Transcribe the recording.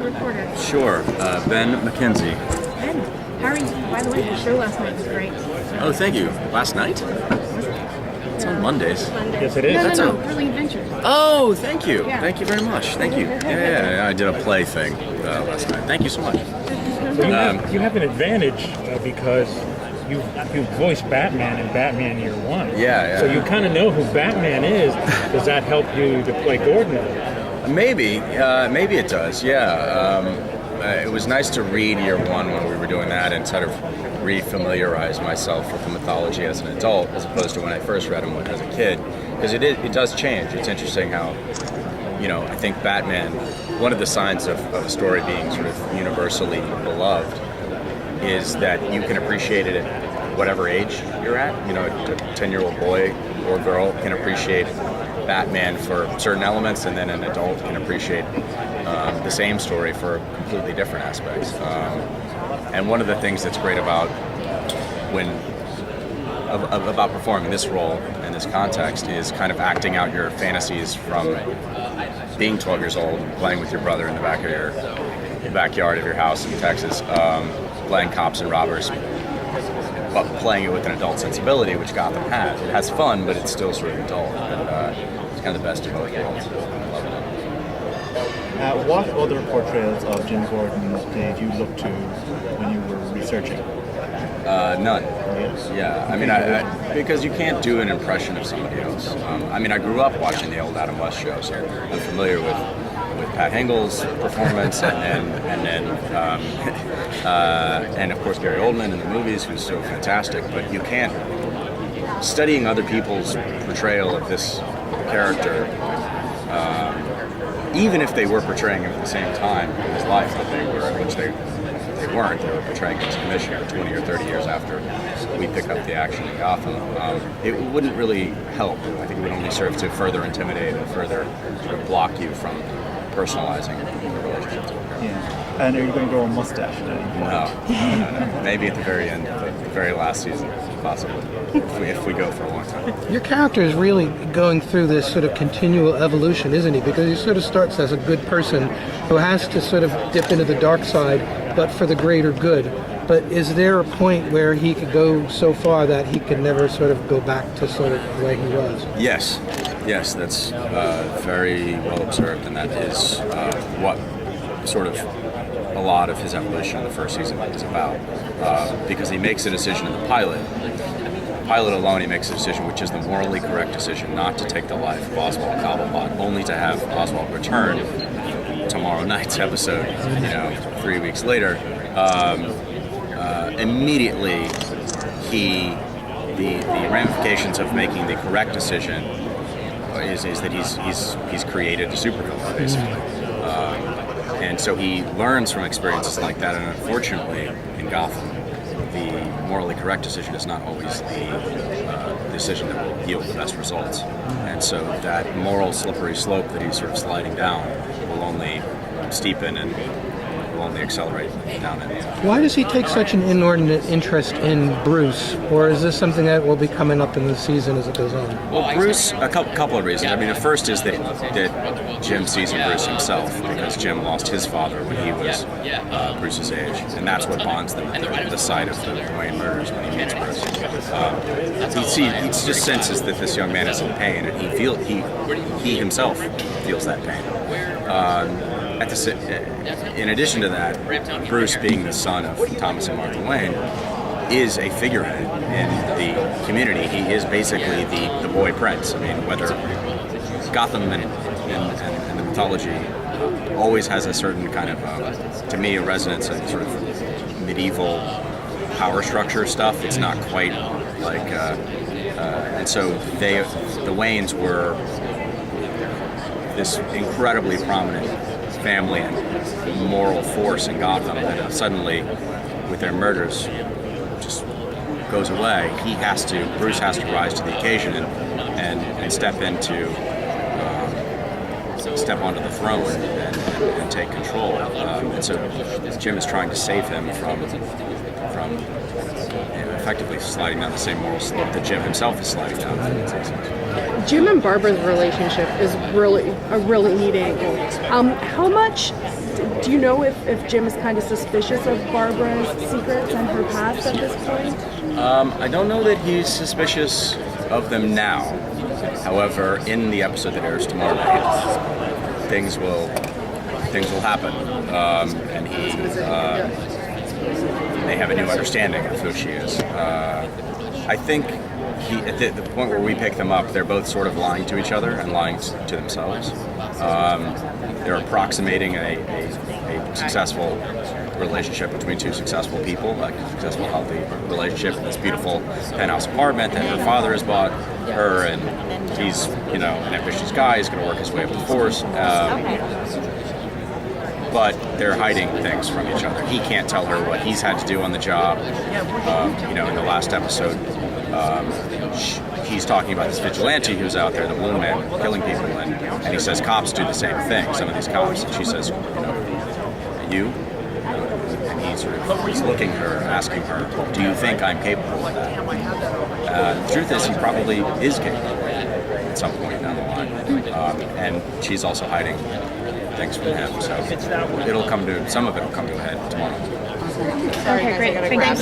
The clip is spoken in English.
the reporter. Sure. Ben McKenzie. Ben, how are you? By the way, the show last night was great. Oh, thank you. Last night? It's on Mondays. Yes, it is. No, Thrilling Adventures. Oh, thank you. Yeah. Thank you very much. Thank you. Yeah, I did a play thing last night. Thank you so much. So you have an advantage because you voiced Batman in Batman Year One. Yeah. So you kind of know who Batman is. Does that help you to play Gordon? Maybe it does. Yeah. It was nice to read Year One when we were doing that and sort of re-familiarize myself with the mythology as an adult, as opposed to when I first read them as a kid, because it does change. It's interesting how, I think Batman, one of the signs of a story being sort of universally beloved is that you can appreciate it at whatever age you're at. A 10-year-old boy or girl can appreciate Batman for certain elements, and then an adult can appreciate the same story for completely different aspects. And one of the things that's great about about performing this role in this context is kind of acting out your fantasies from being 12 years old, playing with your brother in the backyard of your house in Texas, playing cops and robbers, but playing it with an adult sensibility, which Gotham has. It has fun, but it's still sort of adult, and it's kind of the best of both worlds. What other portrayals of Jim Gordon did you look to when you were researching? None. Yes. Yeah, I mean, because you can't do an impression of somebody else. I grew up watching the old Adam West shows, so I'm familiar with Pat Hengel's performance, and of course Gary Oldman in the movies, who's so fantastic. But you can't, studying other people's portrayal of this character, even if they were portraying him at the same time in his life that they were, which they weren't. They were portraying him as commissioner 20 or 30 years after we pick up the action in Gotham. It wouldn't really help. I think it would only serve to further intimidate and further sort of block you from personalizing the relationships. Yeah. And are you going to grow a mustache at any point? No. Maybe at the very end, the very last season, possibly, if we go for a long time. Your character is really going through this sort of continual evolution, isn't he? Because he sort of starts as a good person who has to sort of dip into the dark side, but for the greater good. But is there a point where he could go so far that he could never sort of go back to sort of the way he was? Yes, that's very well observed, and that is what sort of a lot of his evolution in the first season is about. Because he makes a decision in the pilot alone, he makes a decision which is the morally correct decision, not to take the life of Oswald Cobblepot, only to have Oswald return tomorrow night's episode, 3 weeks later. Immediately, the ramifications of making the correct decision is that he's created a supervillain, basically. And so he learns from experiences like that, and unfortunately, in Gotham, the morally correct decision is not always the decision that will yield the best results. And so that moral slippery slope that he's sort of sliding down will only steepen and will only accelerate down in the end. Why does he take such an inordinate interest in Bruce? Or is this something that will be coming up in the season as it goes on? Well, Bruce, a couple of reasons. I mean, the first is that Jim sees in Bruce himself, because Jim lost his father when he was Bruce's age, and that's what bonds them at the site of the Wayne murders when he meets Bruce. He just senses that this young man is in pain, and he himself feels that pain. In addition to that, Bruce, being the son of Thomas and Martha Wayne, is a figurehead in the community. He is basically the boy prince. I mean, whether Gotham and the mythology always has a certain kind of, to me, a resonance of sort of medieval power structure stuff. It's not quite like, and so the Waynes were this incredibly prominent family and moral force in Gotham that suddenly, with their murders, just goes away. Bruce has to rise to the occasion and step onto the throne and take control. And so Jim is trying to save him from effectively sliding down the same moral slope that Jim himself is sliding down. Jim and Barbara's relationship is really a really neat angle. How much do you know if Jim is kind of suspicious of Barbara's secrets and her past at this point? I don't know that he's suspicious of them now. However, in the episode that airs tomorrow night, things will happen, and they have a new understanding of who she is. I think at the point where we pick them up, they're both sort of lying to each other and lying to themselves. They're approximating a successful relationship between two successful people, like a successful, healthy relationship in this beautiful penthouse apartment that her father has bought her, and he's, an ambitious guy. He's going to work his way up the force. But they're hiding things from each other. He can't tell her what he's had to do on the job. In the last episode, he's talking about this vigilante who's out there, the Balloon Man, killing people, and he says cops do the same thing, some of these cops. And she says, you? And he's looking at her, asking her, do you think I'm capable of that? The truth is, he probably is capable at some point down the line. And she's also hiding things from him, so some of it will come to a head tomorrow. Okay, great. Thank you.